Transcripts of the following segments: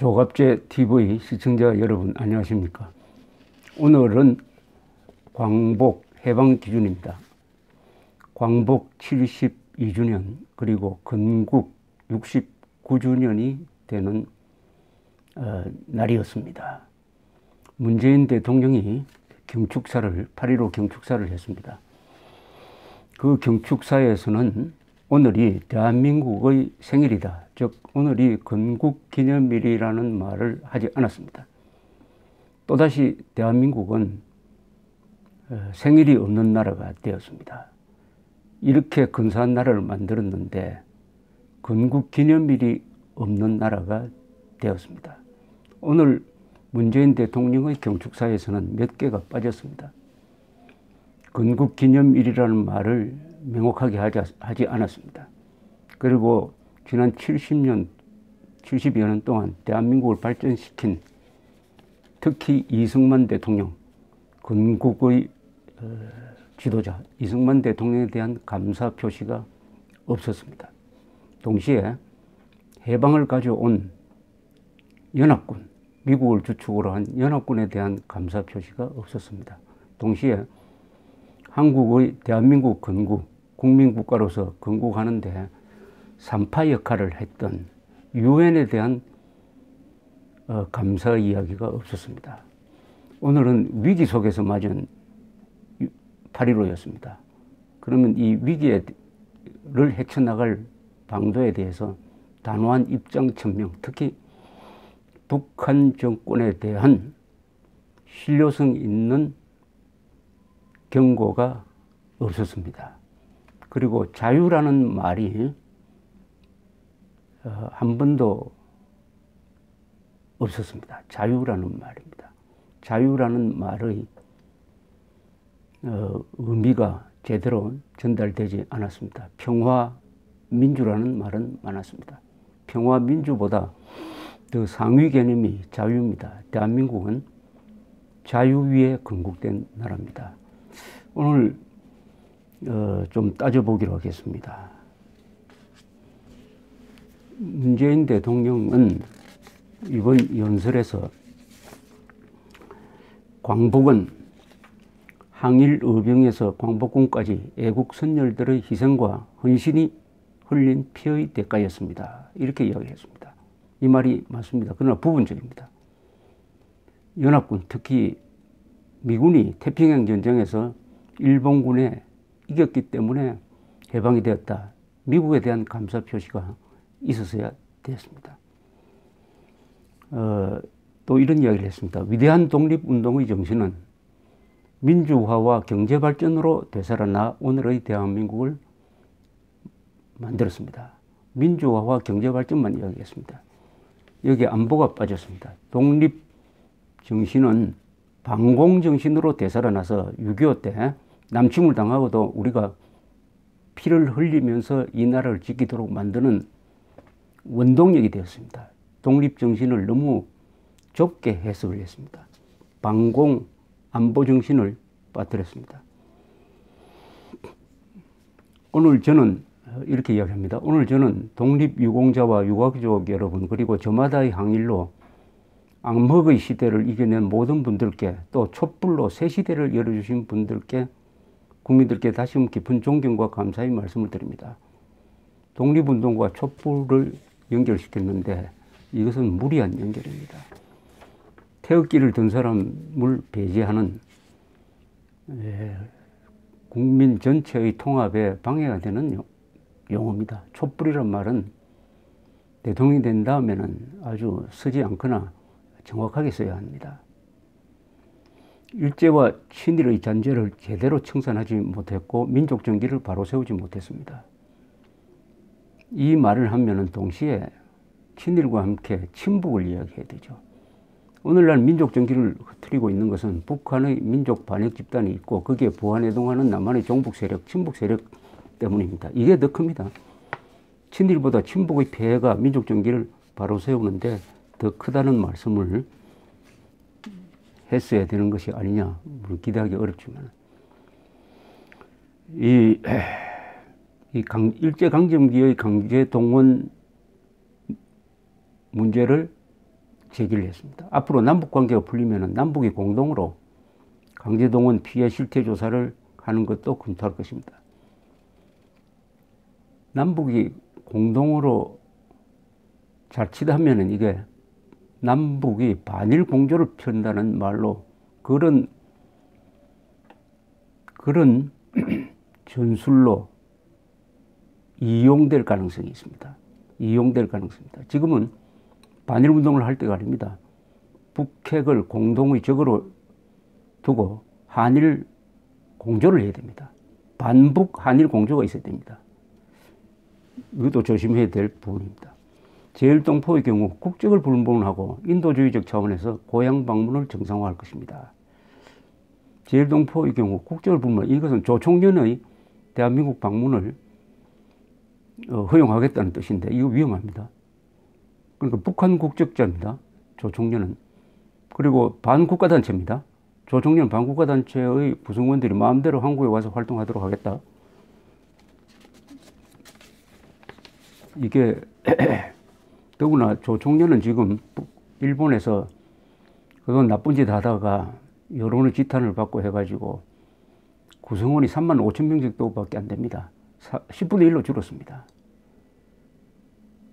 조갑제 TV 시청자 여러분 안녕하십니까. 오늘은 광복 해방 기준입니다. 광복 72주년 그리고 건국 69주년이 되는 날이었습니다. 문재인 대통령이 경축사를 8.15 경축사를 했습니다. 그 경축사에서는 오늘이 대한민국의 생일이다, 즉 오늘이 건국기념일이라는 말을 하지 않았습니다. 또다시 대한민국은 생일이 없는 나라가 되었습니다. 이렇게 근사한 나라를 만들었는데 건국기념일이 없는 나라가 되었습니다. 오늘 문재인 대통령의 경축사에서는 몇 개가 빠졌습니다. 건국기념일이라는 말을 명확하게 하지 않았습니다. 그리고 지난 70여 년 동안 대한민국을 발전시킨 특히 이승만 대통령, 건국의 지도자 이승만 대통령에 대한 감사 표시가 없었습니다. 동시에 해방을 가져온 연합군, 미국을 주축으로 한 연합군에 대한 감사 표시가 없었습니다. 동시에 한국의 대한민국 건국, 국민국가로서 건국하는데 산파 역할을 했던 유엔에 대한 감사 이야기가 없었습니다. 오늘은 위기 속에서 맞은 8.15였습니다. 그러면 이 위기를 헤쳐나갈 방도에 대해서 단호한 입장 천명, 특히 북한 정권에 대한 신뢰성 있는 경고가 없었습니다. 그리고 자유라는 말이 한 번도 없었습니다. 자유라는 말입니다. 자유라는 말의 의미가 제대로 전달되지 않았습니다. 평화, 민주라는 말은 많았습니다. 평화, 민주보다 더 상위 개념이 자유입니다. 대한민국은 자유 위에 건국된 나라입니다. 오늘 좀 따져보기로 하겠습니다. 문재인 대통령은 이번 연설에서 광복은 항일 의병에서 광복군까지 애국 선열들의 희생과 헌신이 흘린 피의 대가였습니다. 이렇게 이야기했습니다. 이 말이 맞습니다. 그러나 부분적입니다. 연합군, 특히 미군이 태평양 전쟁에서 일본군에 이겼기 때문에 해방이 되었다. 미국에 대한 감사 표시가 있었어야 되었습니다. 또 이런 이야기를 했습니다. 위대한 독립운동의 정신은 민주화와 경제발전으로 되살아나 오늘의 대한민국을 만들었습니다. 민주화와 경제발전만 이야기했습니다. 여기에 안보가 빠졌습니다. 독립정신은 반공정신으로 되살아나서 6.25 때 남침을 당하고도 우리가 피를 흘리면서 이 나라를 지키도록 만드는 원동력이 되었습니다. 독립정신을 너무 좁게 해석을 했습니다. 반공 안보정신을 빠뜨렸습니다. 오늘 저는 이렇게 이야기합니다. 오늘 저는 독립유공자와 유가족 여러분 그리고 저마다의 항일로 악먹의 시대를 이겨낸 모든 분들께 또 촛불로 새 시대를 열어주신 분들께 국민들께 다시 한번 깊은 존경과 감사의 말씀을 드립니다. 독립운동과 촛불을 연결시켰는데 이것은 무리한 연결입니다. 태극기를 든 사람을 배제하는 국민 전체의 통합에 방해가 되는 용어입니다. 촛불이란 말은 대통령이 된 다음에는 아주 쓰지 않거나 정확하게 써야 합니다. 일제와 친일의 잔재를 제대로 청산하지 못했고 민족 정기를 바로 세우지 못했습니다. 이 말을 하면은 동시에 친일과 함께 친북을 이야기해야 되죠. 오늘날 민족 정기를 흐트리고 있는 것은 북한의 민족 반역 집단이 있고 거기에 부안해동하는 남한의 종북 세력, 친북 세력 때문입니다. 이게 더 큽니다. 친일보다 친북의 폐해가 민족 정기를 바로 세우는데 더 크다는 말씀을 했어야 되는 것이 아니냐, 물론 기대하기 어렵지만 일제강점기의 강제동원 문제를 제기를 했습니다. 앞으로 남북관계가 풀리면 남북이 공동으로 강제동원 피해 실태 조사를 하는 것도 검토할 것입니다. 남북이 공동으로 자칫하면 이게 남북이 반일 공조를 편다는 말로 그런 전술로 이용될 가능성이 있습니다. 이용될 가능성이 있습니다. 지금은 반일 운동을 할 때가 아닙니다. 북핵을 공동의 적으로 두고 한일 공조를 해야 됩니다. 반북 한일 공조가 있어야 됩니다. 이것도 조심해야 될 부분입니다. 제1동포의 경우 국적을 불문하고 인도주의적 차원에서 고향 방문을 정상화할 것입니다. 제1동포의 경우 국적을 불문, 이것은 조총련의 대한민국 방문을 허용하겠다는 뜻인데 이거 위험합니다. 그러니까 북한 국적자입니다. 조총련은. 그리고 반국가단체입니다. 조총련 반국가단체의 구성원들이 마음대로 한국에 와서 활동하도록 하겠다. 이게 더구나 조총련은 지금 일본에서 그건 나쁜 짓 하다가 여론의 지탄을 받고 해가지고 구성원이 35,000명 정도밖에 안 됩니다. 10분의 1로 줄었습니다.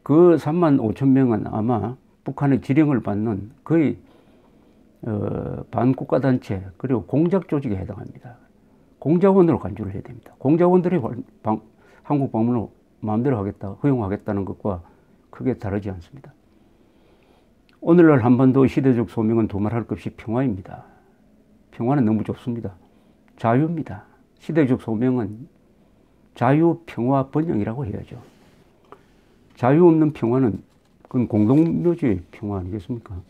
그 35,000명은 아마 북한의 지령을 받는 거의 반국가단체 그리고 공작 조직에 해당합니다. 공작원으로 간주를 해야 됩니다. 공작원들이 한국 방문을 마음대로 하겠다, 허용하겠다는 것과 크게 다르지 않습니다. 오늘날 한반도의 시대적 소명은 두말할 것 없이 평화입니다. 평화는 너무 좋습니다. 자유입니다. 시대적 소명은 자유, 평화, 번영이라고 해야죠. 자유 없는 평화는 그건 공동묘지의 평화 아니겠습니까?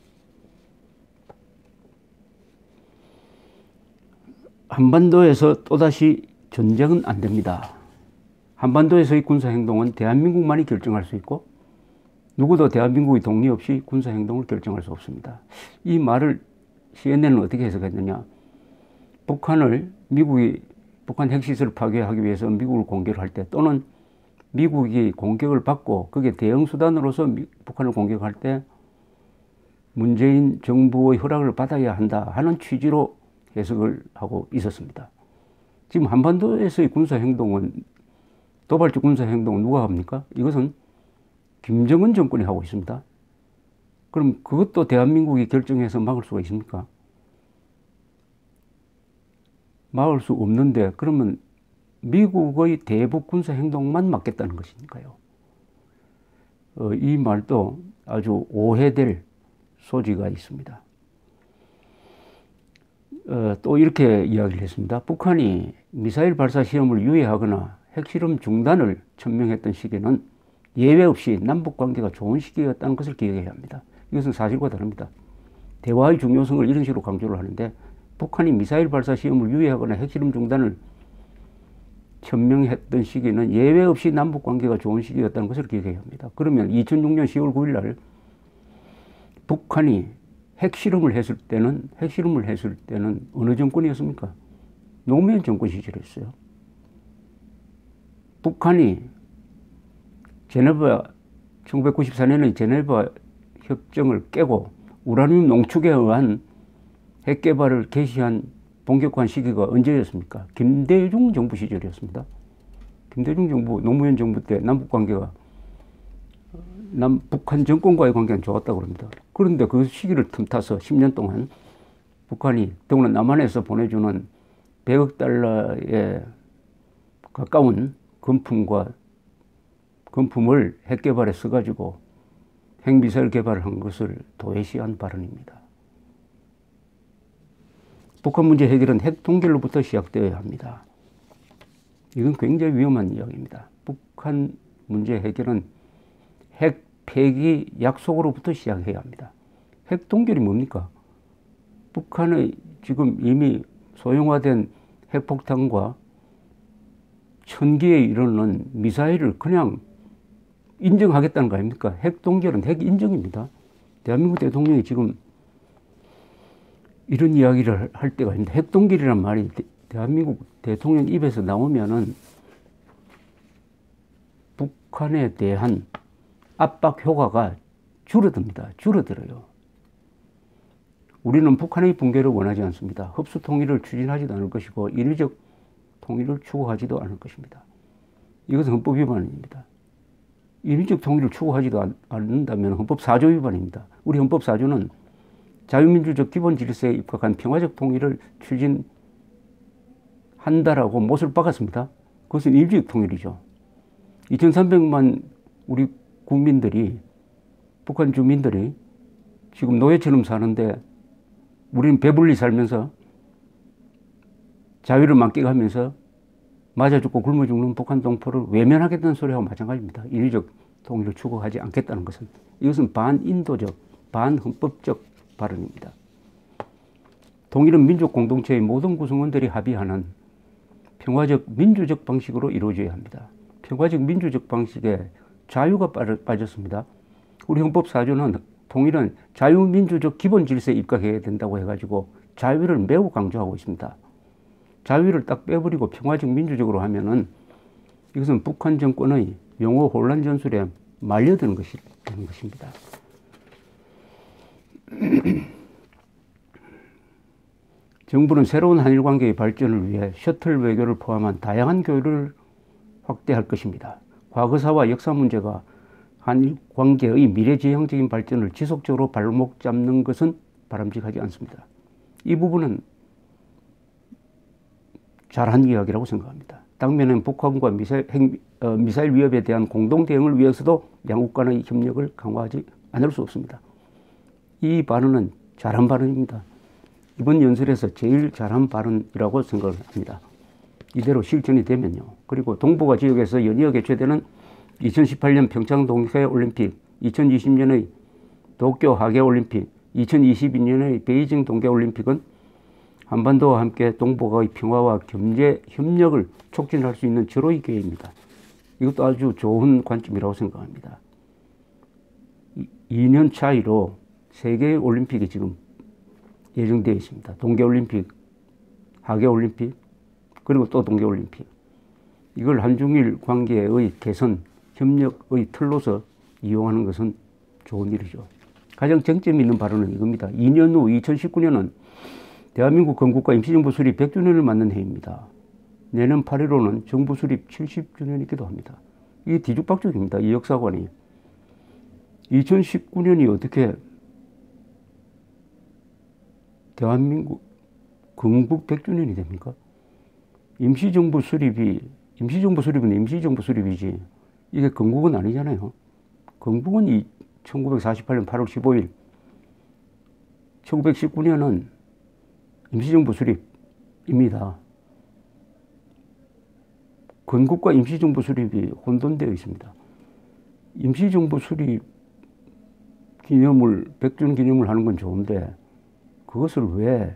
한반도에서 또다시 전쟁은 안 됩니다. 한반도에서의 군사행동은 대한민국만이 결정할 수 있고 누구도 대한민국의 동의 없이 군사행동을 결정할 수 없습니다. 이 말을 CNN은 어떻게 해석했느냐. 미국이 북한 핵시설을 파괴하기 위해서 미국을 공격을 할 때 또는 미국이 공격을 받고 그게 대응수단으로서 북한을 공격할 때 문재인 정부의 허락을 받아야 한다 하는 취지로 해석을 하고 있었습니다. 지금 한반도에서의 군사행동은 도발적 군사행동은 누가 합니까? 이것은 김정은 정권이 하고 있습니다. 그럼 그것도 대한민국이 결정해서 막을 수가 있습니까? 막을 수 없는데 그러면 미국의 대북 군사행동만 막겠다는 것이니까요. 이 말도 아주 오해될 소지가 있습니다. 또 이렇게 이야기를 했습니다. 북한이 미사일 발사 시험을 유예하거나 핵실험 중단을 천명했던 시기는 예외 없이 남북관계가 좋은 시기였다는 것을 기억해야 합니다. 이것은 사실과 다릅니다. 대화의 중요성을 이런 식으로 강조를 하는데 북한이 미사일 발사 시험을 유예하거나 핵실험 중단을 천명했던 시기는 예외 없이 남북관계가 좋은 시기였다는 것을 기억해야 합니다. 그러면 2006년 10월 9일 날 북한이 핵실험을 했을 때는 어느 정권이었습니까? 노무현 정권 시절이었어요. 북한이 1994년의 제네바 협정을 깨고 우라늄 농축에 의한 핵 개발을 개시한 본격화한 시기가 언제였습니까? 김대중 정부 시절이었습니다. 김대중 정부, 노무현 정부 때 남북관계가 북한 정권과의 관계는 좋았다고 합니다. 그런데 그 시기를 틈타서 10년 동안 북한이 더구나 남한에서 보내주는 100억 달러에 가까운 건품을 핵 개발에 써가지고 핵미사일 개발을 한 것을 도외시한 발언입니다. 북한 문제 해결은 핵 동결로부터 시작되어야 합니다. 이건 굉장히 위험한 이야기입니다. 북한 문제 해결은 핵 폐기 약속으로부터 시작해야 합니다. 핵 동결이 뭡니까? 북한의 지금 이미 소형화된 핵폭탄과 1000기에 이르는 미사일을 그냥 인정하겠다는 거 아닙니까? 핵 동결은 핵 인정입니다. 대한민국 대통령이 지금 이런 이야기를 할 때가 있는데 핵 동결이란 말이 대한민국 대통령 입에서 나오면은 북한에 대한 압박 효과가 줄어듭니다. 줄어들어요. 우리는 북한의 붕괴를 원하지 않습니다. 흡수 통일을 추진하지도 않을 것이고 인위적 통일을 추구하지도 않을 것입니다. 이것은 헌법 위반입니다. 인위적 통일을 추구하지도 않는다면 헌법 4조 위반입니다. 우리 헌법 4조는 자유민주적 기본 질서에 입각한 평화적 통일을 추진한다라고 못을 박았습니다. 그것은 인위적 통일이죠. 2300만 우리 국민들이, 북한 주민들이 지금 노예처럼 사는데 우리는 배불리 살면서 자유를 만끽하면서 맞아 죽고 굶어 죽는 북한 동포를 외면하겠다는 소리하고 마찬가지입니다. 인위적 통일을 추구하지 않겠다는 것은, 이것은 반인도적, 반헌법적 발언입니다. 통일은 민족 공동체의 모든 구성원들이 합의하는 평화적 민주적 방식으로 이루어져야 합니다. 평화적 민주적 방식에 자유가 빠졌습니다. 우리 헌법 4조는 통일은 자유민주적 기본 질서에 입각해야 된다고 해가지고 자유를 매우 강조하고 있습니다. 자유를 딱 빼버리고 평화적 민주적으로 하면은 이것은 북한 정권의 용어 혼란 전술에 말려드는 것이 되는 것입니다. 정부는 새로운 한일 관계의 발전을 위해 셔틀 외교를 포함한 다양한 교류를 확대할 것입니다. 과거사와 역사 문제가 한일 관계의 미래지향적인 발전을 지속적으로 발목 잡는 것은 바람직하지 않습니다. 이 부분은 잘한 이야기라고 생각합니다. 당면은 북한과 미사일 위협에 대한 공동 대응을 위해서도 양국 간의 협력을 강화하지 않을 수 없습니다. 이 발언은 잘한 발언입니다. 이번 연설에서 제일 잘한 발언이라고 생각을 합니다. 이대로 실천이 되면요. 그리고 동북아 지역에서 연이어 개최되는 2018년 평창 동계올림픽, 2020년의 도쿄 하계올림픽, 2022년의 베이징 동계올림픽은 한반도와 함께 동북아의 평화와 경제 협력을 촉진할 수 있는 절호의 기회입니다. 이것도 아주 좋은 관점이라고 생각합니다. 2년 차이로 3개의 올림픽이 지금 예정되어 있습니다. 동계올림픽, 하계올림픽, 그리고 또 동계올림픽. 이걸 한중일 관계의 개선, 협력의 틀로서 이용하는 것은 좋은 일이죠. 가장 쟁점이 있는 발언은 이겁니다. 2년 후 2019년은 대한민국 건국과 임시정부 수립 100주년을 맞는 해입니다. 내년 8일로는 정부 수립 70주년이기도 합니다. 이게 뒤죽박죽입니다. 이 역사관이. 2019년이 어떻게 대한민국 건국 100주년이 됩니까? 임시정부 수립은 임시정부 수립이지 이게 건국은 아니잖아요. 건국은 1948년 8월 15일, 1919년은 임시정부 수립입니다. 건국과 임시정부 수립이 혼돈되어 있습니다. 임시정부 수립 기념을, 100주년 기념을 하는 건 좋은데 그것을 왜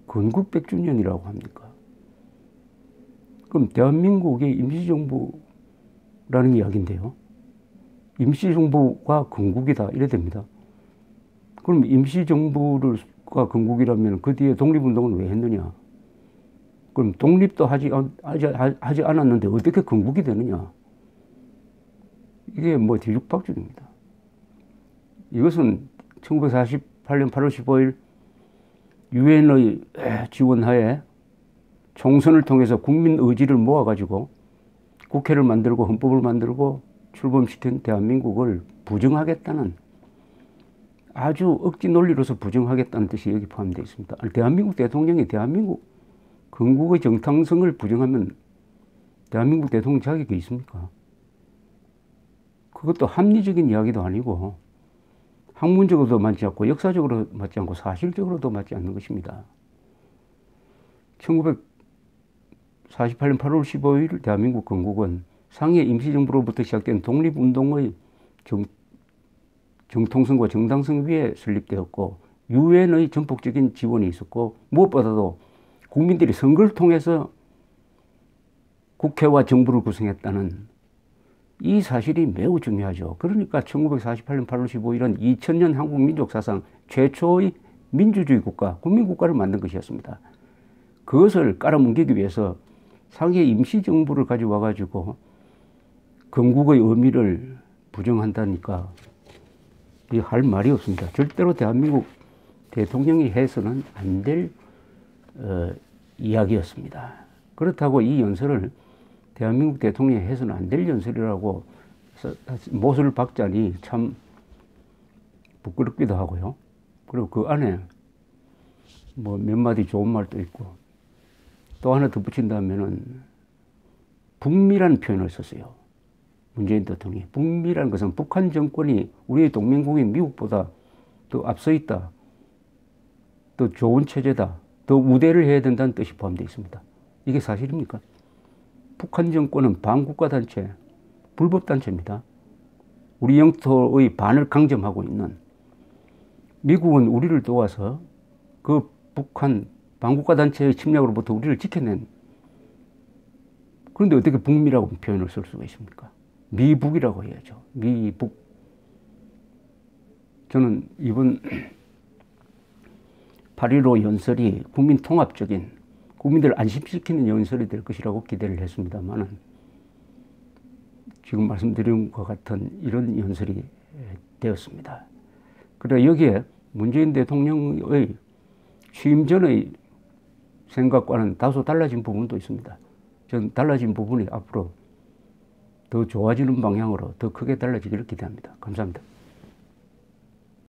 건국 100주년이라고 합니까? 그럼 대한민국이 임시정부라는 이야기인데요. 임시정부가 건국이다 이래 됩니다. 그럼 임시정부가 건국이라면 그 뒤에 독립운동은 왜 했느냐? 그럼 독립도 하지 않았는데 어떻게 건국이 되느냐? 이게 뭐 뒤죽박죽입니다. 이것은 1948년 8월 15일 유엔의 지원하에 총선을 통해서 국민 의지를 모아가지고 국회를 만들고 헌법을 만들고 출범시킨 대한민국을 부정하겠다는, 아주 억지 논리로서 부정하겠다는 뜻이 여기 포함되어 있습니다. 대한민국 대통령이 대한민국 건국의 정당성을 부정하면 대한민국 대통령 자격이 있습니까? 그것도 합리적인 이야기도 아니고 학문적으로도 맞지 않고 역사적으로 맞지 않고 사실적으로도 맞지 않는 것입니다. 1948년 8월 15일 대한민국 건국은 상해 임시정부로부터 시작된 독립운동의 정통성과 정당성 위에 설립되었고 유엔의 전폭적인 지원이 있었고 무엇보다도 국민들이 선거를 통해서 국회와 정부를 구성했다는 이 사실이 매우 중요하죠. 그러니까 1948년 8월 15일은 2000년 한국 민족 사상 최초의 민주주의 국가, 국민국가를 만든 것이었습니다. 그것을 깔아뭉개기 위해서 상해 임시정부를 가져와 가지고 건국의 의미를 부정한다니까 할 말이 없습니다. 절대로 대통령이 해서는 안 될 이야기였습니다. 그렇다고 이 연설을 대한민국 대통령이 해서는 안 될 연설이라고 못을 박자니 참 부끄럽기도 하고요. 그리고 그 안에 뭐 몇 마디 좋은 말도 있고 또 하나 덧붙인다면은 북미라는 표현을 썼어요. 문재인 대통령이. 북미라는 것은 북한 정권이 우리의 동맹국인 미국보다 더 앞서 있다. 더 좋은 체제다. 더 우대를 해야 된다는 뜻이 포함되어 있습니다. 이게 사실입니까? 북한 정권은 반국가 단체, 불법 단체입니다. 우리 영토의 반을 강점하고 있는 미국은 우리를 도와서 그 북한 반국가 단체의 침략으로부터 우리를 지켜낸, 그런데 어떻게 북미라고 표현을 쓸 수가 있습니까? 미북이라고 해야죠. 미북. 저는 이번 8.15 연설이 국민 통합적인, 국민들을 안심시키는 연설이 될 것이라고 기대를 했습니다만 지금 말씀드린 것과 같은 이런 연설이 되었습니다. 그러나 여기에 문재인 대통령의 취임 전의 생각과는 다소 달라진 부분도 있습니다. 저는 달라진 부분이 앞으로 더 좋아지는 방향으로 더 크게 달라지기를 기대합니다. 감사합니다.